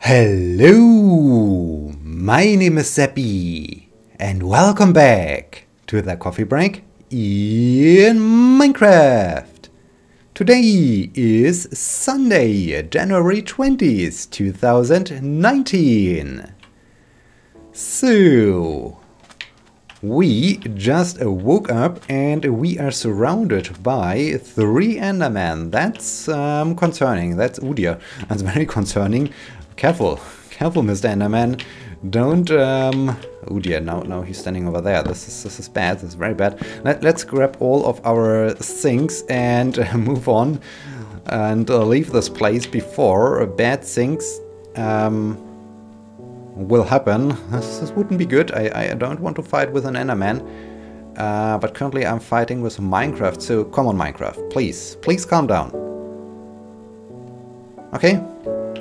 Hello, my name is Sebbi, and welcome back to the coffee break in Minecraft. Today is Sunday, January 20th, 2019. So, we just woke up and we are surrounded by 3 Endermen. That's concerning. That's, oh dear, that's very concerning. Careful, careful, Mr. Enderman. Don't, oh dear, now he's standing over there. This is bad, this is very bad. Let's grab all of our things and move on and leave this place before bad things will happen. This wouldn't be good. I don't want to fight with an Enderman. But currently I'm fighting with Minecraft, so come on Minecraft, please calm down. Okay?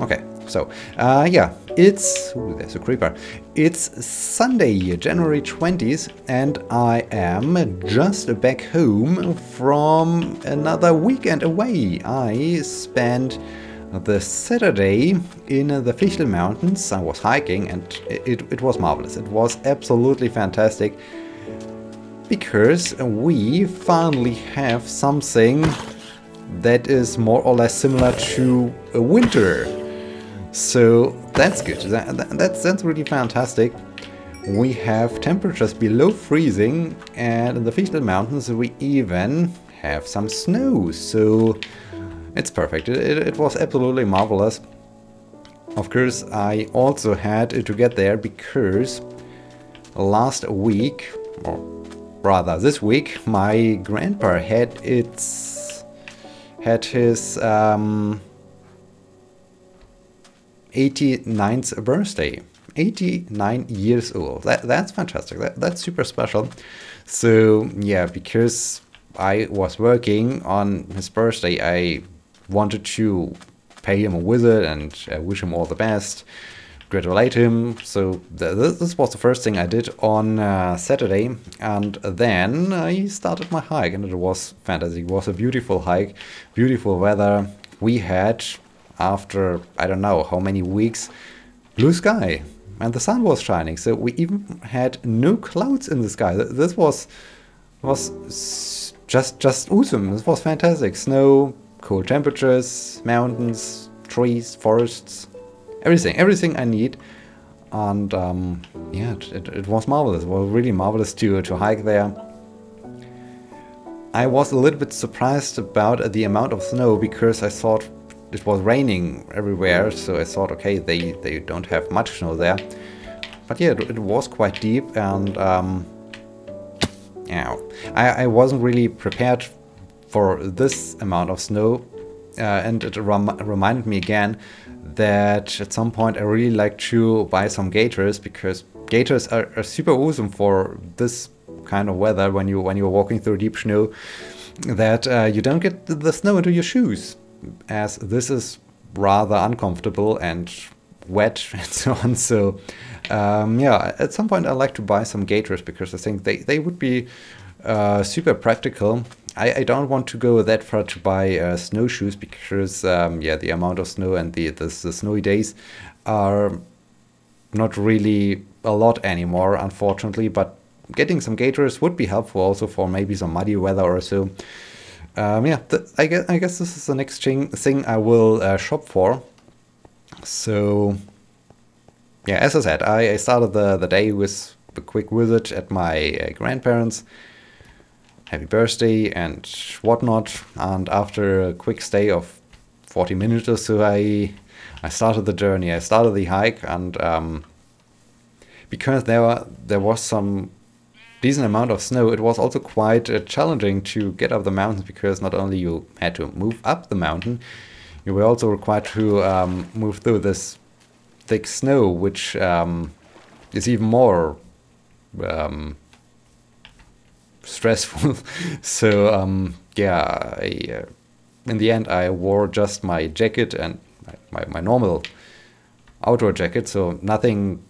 Okay. So, yeah, it's... Ooh, there's a creeper. It's Sunday, January 20th, and I am just back home from another weekend away. I spent the Saturday in the Fichtel Mountains. I was hiking, and it was marvelous. It was absolutely fantastic, because we finally have something that is more or less similar to a winter. So that's good, that's really fantastic. We have temperatures below freezing, and in the Fichtel Mountains we even have some snow, so it's perfect. It was absolutely marvelous. Of course, I also had to get there because last week, or rather this week, my grandpa had his 89th birthday. 89 years old. That's fantastic. That's super special. So yeah, because I was working on his birthday, I wanted to pay him a visit and wish him all the best, congratulate him. So this was the first thing I did on Saturday, and then I started my hike, and it was fantastic. It was a beautiful hike, beautiful weather. We had, after I don't know how many weeks, blue sky, and the sun was shining, so we even had no clouds in the sky. This was just awesome. This was fantastic. Snow, cold temperatures, mountains, trees, forests, everything I need. And yeah, it was marvelous. It was really marvelous to hike there. I was a little bit surprised about the amount of snow, because I thought it was raining everywhere, so I thought, okay, they don't have much snow there. But yeah, it was quite deep, and yeah, I wasn't really prepared for this amount of snow, and it reminded me again that at some point I really like to buy some gaiters, because gaiters are super awesome for this kind of weather when you're walking through deep snow, that you don't get the snow into your shoes, as this is rather uncomfortable and wet and so on. So yeah, at some point I like to buy some gaiters, because I think they would be super practical. I don't want to go that far to buy snowshoes, because yeah, the amount of snow and the snowy days are not really a lot anymore, unfortunately, but getting some gaiters would be helpful also for maybe some muddy weather or so. Yeah, I guess this is the next thing I will shop for. So yeah, as I said, I started the day with a quick visit at my grandparents. Happy birthday and whatnot. And after a quick stay of 40 minutes or so, I started the journey. I started the hike, and because there was some decent amount of snow, it was also quite challenging to get up the mountains, because not only you had to move up the mountain, you were also required to move through this thick snow, which is even more stressful. So yeah, in the end I wore just my jacket and my normal outdoor jacket, so nothing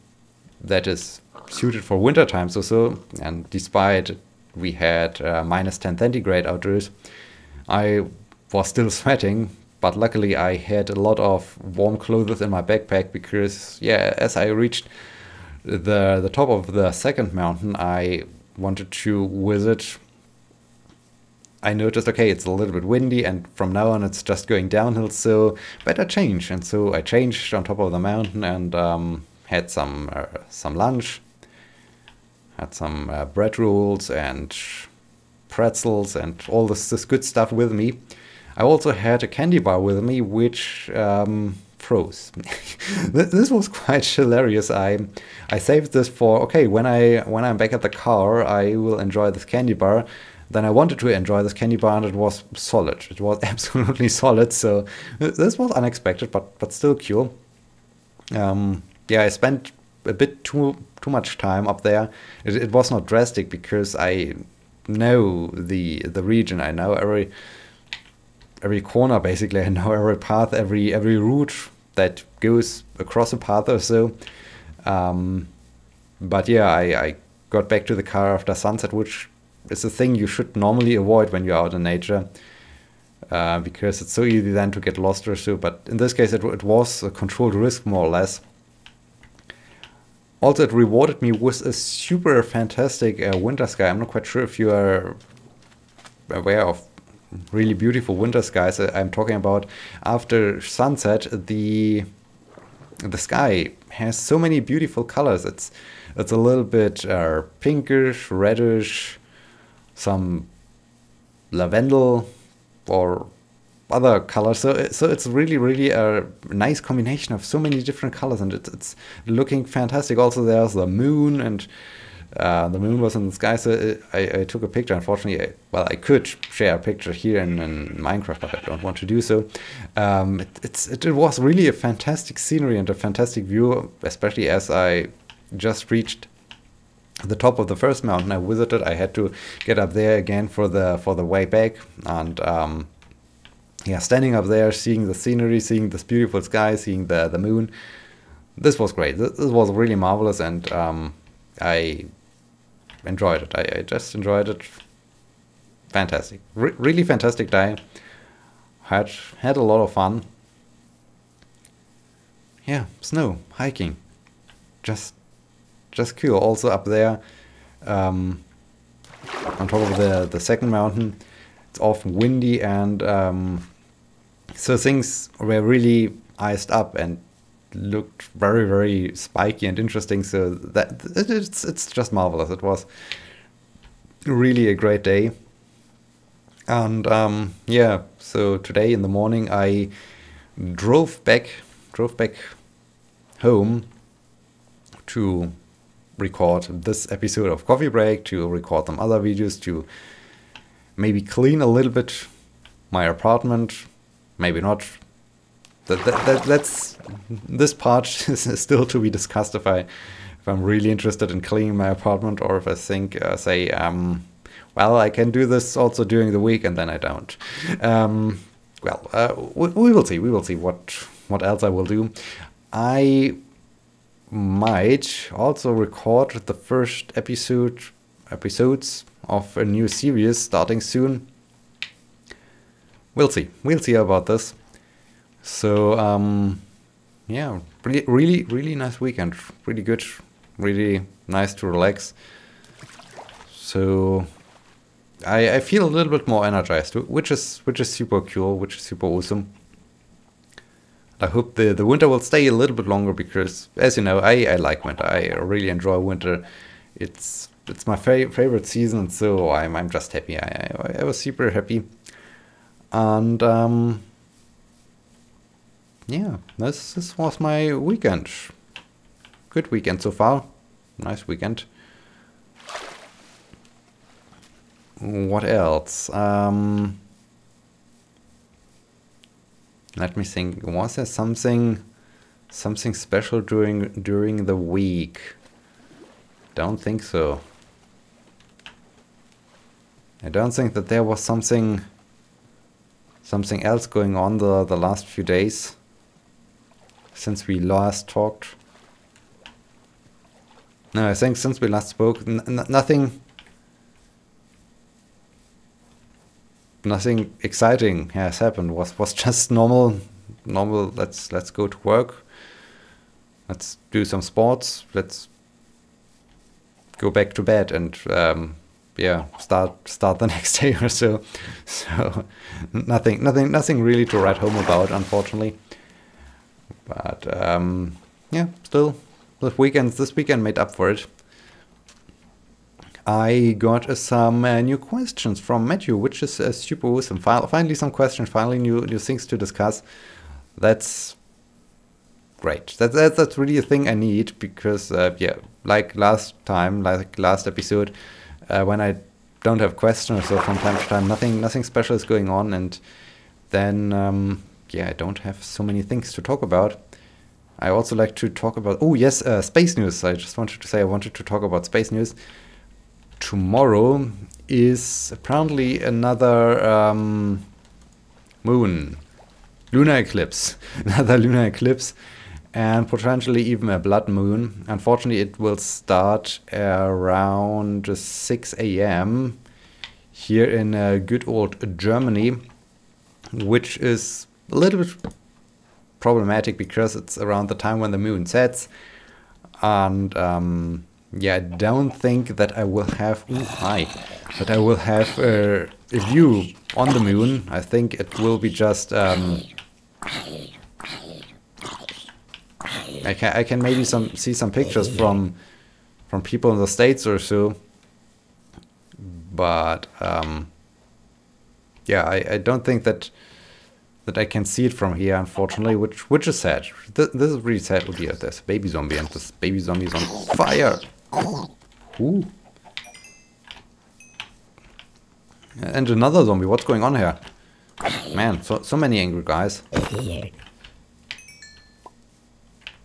that is suited for winter times or so. And despite we had -10 centigrade outdoors, I was still sweating but luckily I had a lot of warm clothes in my backpack because, yeah, as I reached the top of the second mountain I wanted to visit, I noticed, okay, it's a little bit windy and from now on it's just going downhill, so better change. And so I changed on top of the mountain and had some lunch, had some bread rolls and pretzels and all this good stuff with me. I also had a candy bar with me, which froze. This was quite hilarious. I saved this for, okay, when I'm back at the car, I will enjoy this candy bar. Then I wanted to enjoy this candy bar, and it was solid. It was absolutely solid. So this was unexpected, but still cool. Yeah, I spent a bit too much time up there. It was not drastic because I know the region. I know every corner basically. I know every path, every route that goes across a path or so. But yeah, I got back to the car after sunset, which is a thing you should normally avoid when you're out in nature, because it's so easy then to get lost or so. But in this case, it was a controlled risk, more or less. Also, it rewarded me with a super fantastic winter sky. I'm not quite sure if you are aware of really beautiful winter skies. I'm talking about after sunset, the sky has so many beautiful colors. It's a little bit pinkish, reddish, some lavendel or other colors. So it's really a nice combination of so many different colors, and it's looking fantastic. Also, there's the moon, and the moon was in the sky. So I took a picture. Unfortunately, I could share a picture here in Minecraft, but I don't want to do so. It was really a fantastic scenery and a fantastic view, especially as I just reached the top of the first mountain I visited. I had to get up there again for the way back, and yeah, standing up there, seeing the scenery, seeing this beautiful sky, seeing the moon, this was great. This was really marvelous, and I enjoyed it. I just enjoyed it. Fantastic, really fantastic day. Had a lot of fun. Yeah, snow hiking, just cool. Also up there, on top of the second mountain, it's often windy, and so things were really iced up and looked very spiky and interesting. So that it's just marvelous. It was really a great day. And yeah, so today in the morning I drove back home to record this episode of Coffee Break, to record some other videos, to maybe clean a little bit my apartment, maybe not. That's this part is still to be discussed. If I'm really interested in cleaning my apartment, or if I think well, I can do this also during the week, and then I don't. Well, we will see. We will see what else I will do. I might also record the first episodes of a new series starting soon. We'll see. We'll see about this. So yeah, really nice weekend. Really good. Really nice to relax. So I feel a little bit more energized, which is super cool, which is super awesome. I hope the winter will stay a little bit longer, because, as you know, I like winter. I really enjoy winter. It's my favorite season, so I'm just happy. I was super happy, and yeah, this was my weekend. Good weekend so far. Nice weekend. What else? Let me think. Was there something special during the week? Don't think so. I don't think that there was something else going on the last few days since we last talked. No, I think since we last spoke, nothing nothing exciting has happened. Was just normal. Let's go to work. Let's do some sports. Let's go back to bed and yeah, start the next day or so. So nothing really to write home about, unfortunately. But yeah, still this weekend made up for it. I got some new questions from Matthew, which is super awesome. Finally some questions, finally new things to discuss. That's great. That's really a thing I need, because yeah, like last episode, when I don't have questions, so from time to time nothing special is going on, and then yeah, I don't have so many things to talk about. I also like to talk about, oh yes, space news. I just wanted to say I wanted to talk about space news. Tomorrow is apparently another lunar eclipse, another lunar eclipse, and potentially even a blood moon. Unfortunately, it will start around 6 a.m. here in good old Germany, which is a little bit problematic because it's around the time when the moon sets, and yeah, I don't think that I will have that I will have a view on the moon. I think it will be just I can maybe see some pictures from people in the States or so, but yeah, I don't think that I can see it from here, unfortunately, which is sad. This is really sad. Oh dear, there's a baby zombie, and this baby zombie is on fire. Ooh. And another zombie. What's going on here? Man, so many angry guys.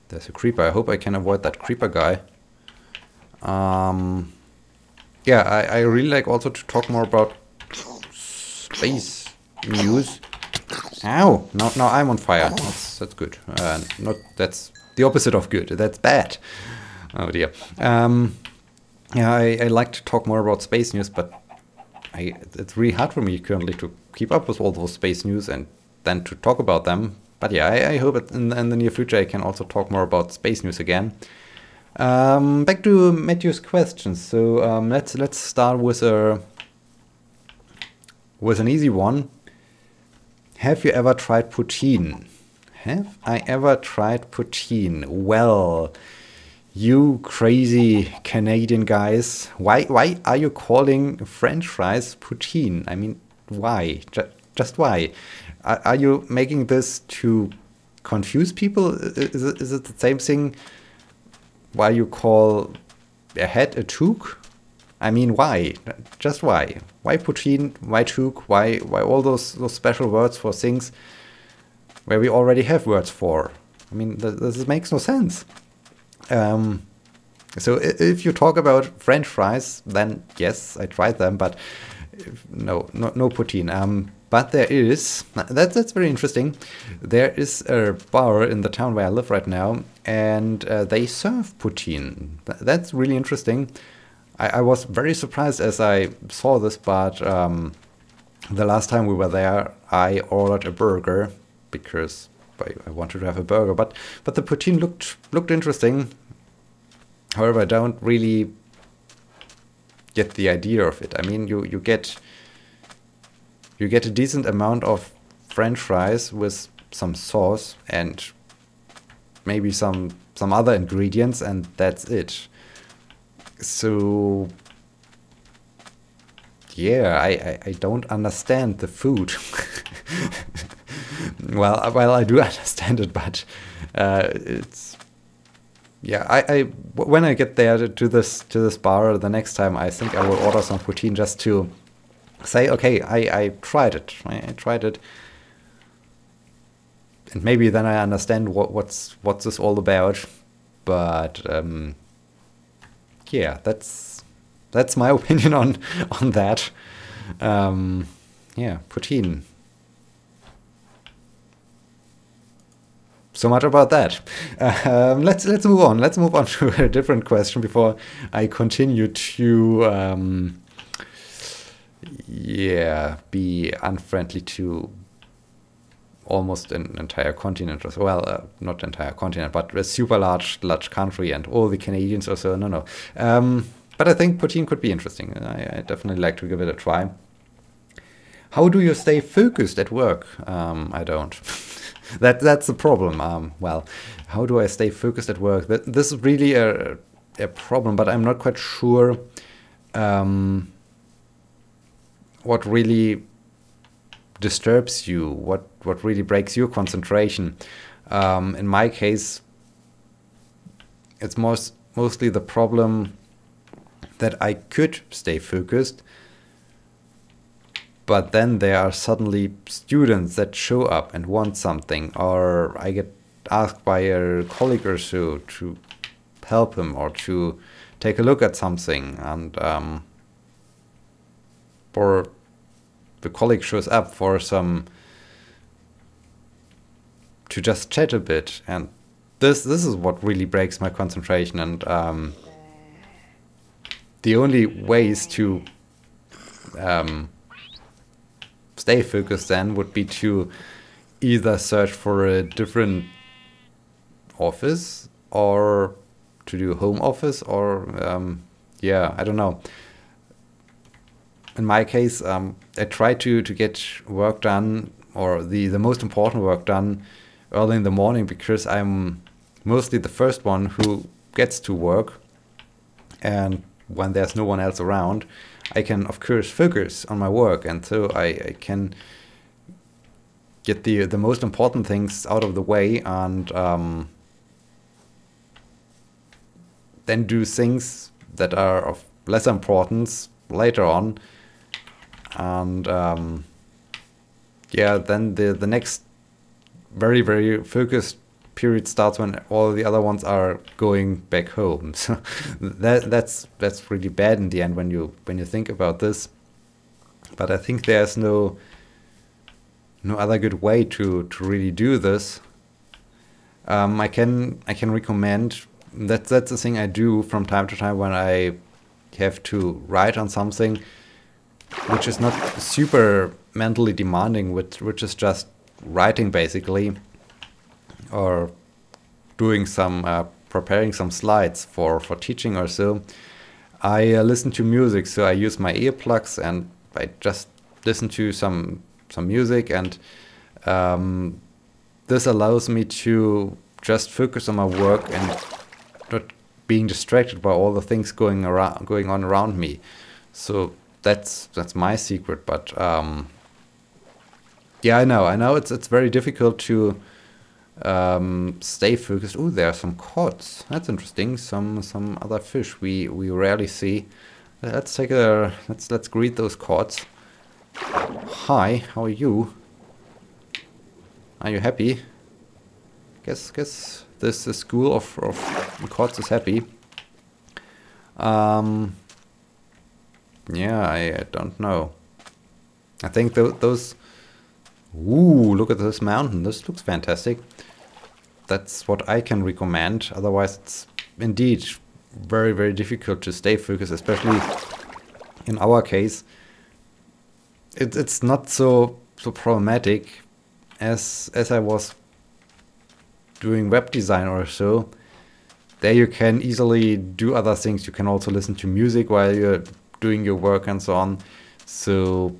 There's a creeper. I hope I can avoid that creeper guy. Yeah, I really like also to talk more about space news. Ow! Now I'm on fire. That's good. That's the opposite of good. That's bad. Oh dear. Yeah, I like to talk more about space news, but it's really hard for me currently to keep up with all those space news and then to talk about them. But yeah, I hope that in the near future I can also talk more about space news again. Back to Matthew's questions. So let's start with an easy one. Have you ever tried poutine? Have I ever tried poutine? Well, you crazy Canadian guys, why are you calling French fries poutine? I mean, why? Just why? Are you making this to confuse people? Is it the same thing why you call a hat a toque? I mean, why? Just why? Why poutine? Why toque? Why all those special words for things where we already have words for? I mean, this makes no sense. So if you talk about French fries, then yes, I tried them, but no poutine. But there is, that's very interesting. There is a bar in the town where I live right now, and they serve poutine. That's really interesting. I was very surprised as I saw this, but the last time we were there, I ordered a burger because I wanted to have a burger. But the poutine looked interesting. However, I don't really get the idea of it. I mean, you get a decent amount of French fries with some sauce and maybe some other ingredients, and that's it. So yeah, I don't understand the food. well, I do understand it, but it's, yeah, when I get there to this bar the next time, I think I will order some poutine just to say, okay, I tried it. I tried it, and maybe then I understand what's this all about. But yeah, that's my opinion on that. Yeah, poutine. So much about that. Let's move on. Let's move on to a different question before I continue to yeah, be unfriendly to almost an entire continent as well. Not entire continent, but a super large country and all the Canadians or so. No. But I think Poutine could be interesting. I definitely like to give it a try. How do you stay focused at work? I don't. That's the problem. Well, how do I stay focused at work? This is really a problem, but I'm not quite sure what really disturbs you, what really breaks your concentration. In my case, it's mostly the problem that I could stay focused, but then there are suddenly students that show up and want something, or I get asked by a colleague or so to help him or to take a look at something, and or the colleague shows up for to just chat a bit, and this is what really breaks my concentration. And the only ways to stay focused then would be to either search for a different office or to do home office, or yeah, I don't know. In my case, I try to get work done, or the most important work done, early in the morning, because I'm mostly the first one who gets to work, and when there's no one else around, I can of course focus on my work, and so I can get the most important things out of the way, and then do things that are of less importance later on. And yeah, then the next very, very focused period starts when all the other ones are going back home. So that's really bad in the end when you think about this. But I think there's no other good way to really do this. I can recommend that's the thing I do from time to time when I have to write on something which is not super mentally demanding, which is just writing basically, or doing some preparing some slides for teaching or so. I listen to music, so I use my earplugs and I just listen to some music, and this allows me to just focus on my work and not being distracted by all the things going on around me. So that's my secret. But yeah, I know it's very difficult to stay focused. Oh, there are some cod. That's interesting. Some other fish we rarely see. Let's greet those cods. Hi, how are you? Are you happy? Guess this school of cods is happy. Yeah, I don't know. I think those. Ooh, look at this mountain. This looks fantastic. That's what I can recommend. Otherwise, it's indeed very, very difficult to stay focused, especially in our case. It's not so problematic as I was doing web design or so. There you can easily do other things. You can also listen to music while you're doing your work and so on. So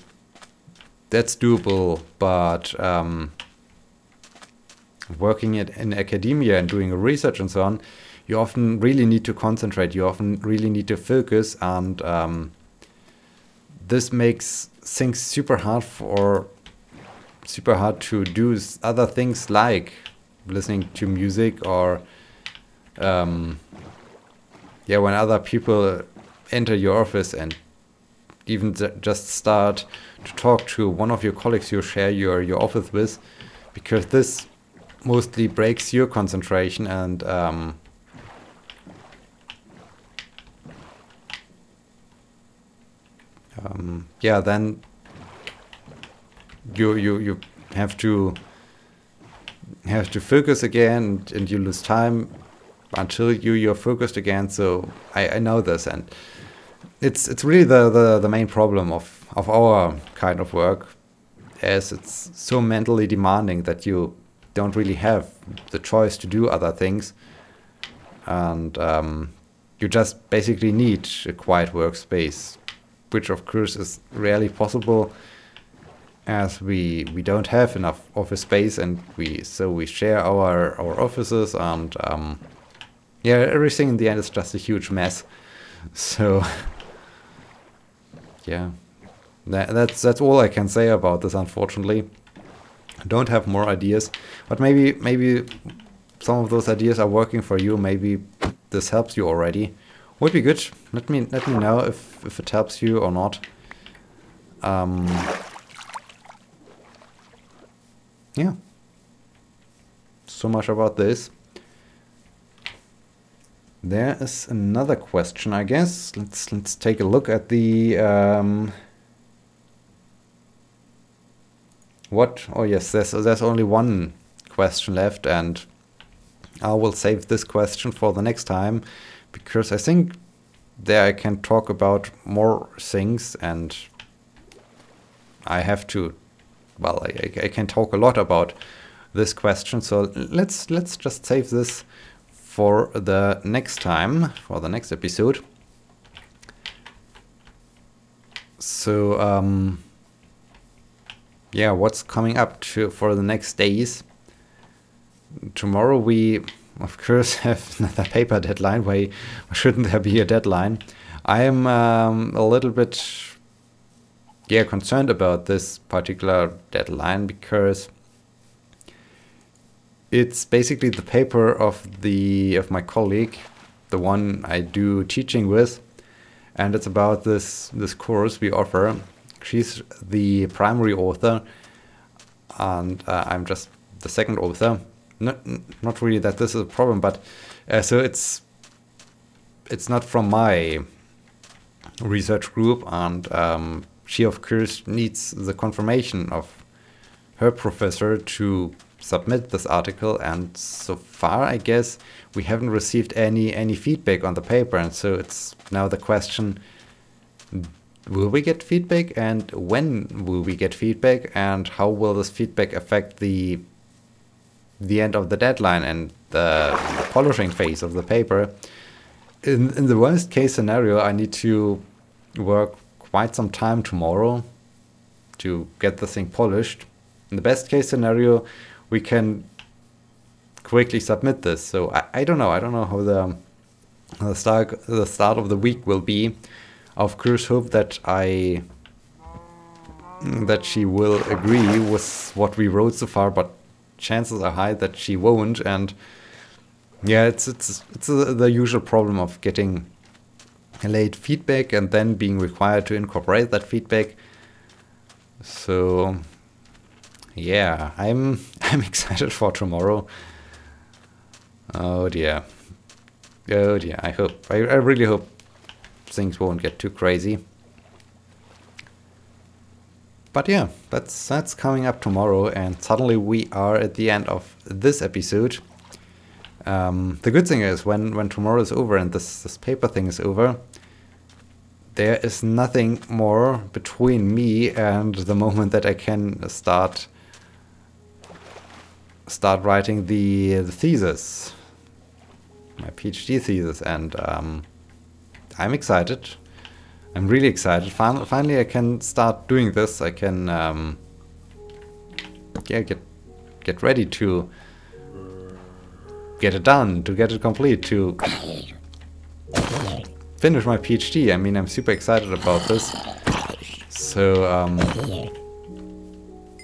that's doable. But working in academia and doing research and so on, you often really need to concentrate. You often really need to focus, and this makes things super hard to do other things like listening to music, or yeah, when other people enter your office and even just start to talk to one of your colleagues you share your office with, because this mostly breaks your concentration. And yeah, then you have to focus again, and you lose time until you're focused again. So I know this, and it's really the main problem of of our kind of work, as it's so mentally demanding that you don't really have the choice to do other things, and you just basically need a quiet workspace, which of course is rarely possible, as we don't have enough office space, and we share our offices, and yeah, everything in the end is just a huge mess. So yeah, that's all I can say about this, unfortunately. I don't have more ideas, but maybe some of those ideas are working for you. Maybe this helps you already. Would be good. Let me know if it helps you or not. Yeah. So much about this. There is another question, I guess. Let's take a look at the what? Oh yes, there's only one question left, and I will save this question for the next time, because I think there I can talk about more things, and I have to, well, I can talk a lot about this question, so let's just save this for the next time, for the next episode. So yeah, what's coming up for the next days? Tomorrow we, of course, have another paper deadline. Why shouldn't there be a deadline? I am a little bit, yeah, concerned about this particular deadline, because it's basically the paper of my colleague, the one I do teaching with, and it's about this course we offer. She's the primary author, and I'm just the second author. Not really that this is a problem, but so it's not from my research group, and she of course needs the confirmation of her professor to submit this article, and so far I guess we haven't received any feedback on the paper, and so it's now the question, will we get feedback, and when will we get feedback, and how will this feedback affect the end of the deadline and the polishing phase of the paper. In the worst case scenario, I need to work quite some time tomorrow to get the thing polished. In the best case scenario, we can quickly submit this. So I don't know. I don't know how the start of the week will be. I of course hope that she will agree with what we wrote so far, but chances are high that she won't. And yeah, it's the usual problem of getting late feedback and then being required to incorporate that feedback. So yeah, I'm excited for tomorrow. Oh dear. Oh dear. I really hope things won't get too crazy. But yeah, that's coming up tomorrow, and suddenly we are at the end of this episode. The good thing is, when tomorrow is over and this paper thing is over, there is nothing more between me and the moment that I can start writing the thesis, my PhD thesis, and I'm excited. I'm really excited. Finally, I can start doing this. I can yeah, get ready to get it done, to get it complete, to finish my PhD. I mean, I'm super excited about this. So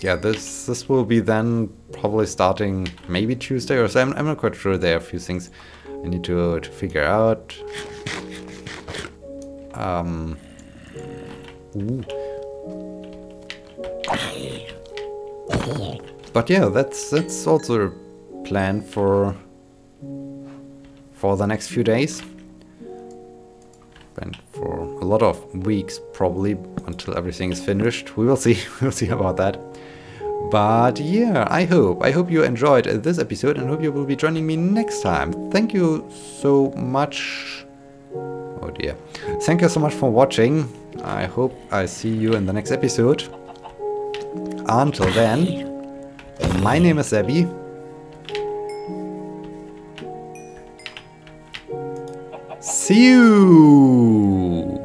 yeah, this will be then probably starting maybe Tuesday or so. I'm not quite sure. There are a few things I need to figure out. But yeah, that's also a plan for the next few days, and for a lot of weeks probably, until everything is finished. We will see. We'll see about that. But yeah, I hope you enjoyed this episode, and hope you will be joining me next time. Thank you so much. Oh dear. Thank you so much for watching. I hope I see you in the next episode. Until then, my name is Sebbi. See you!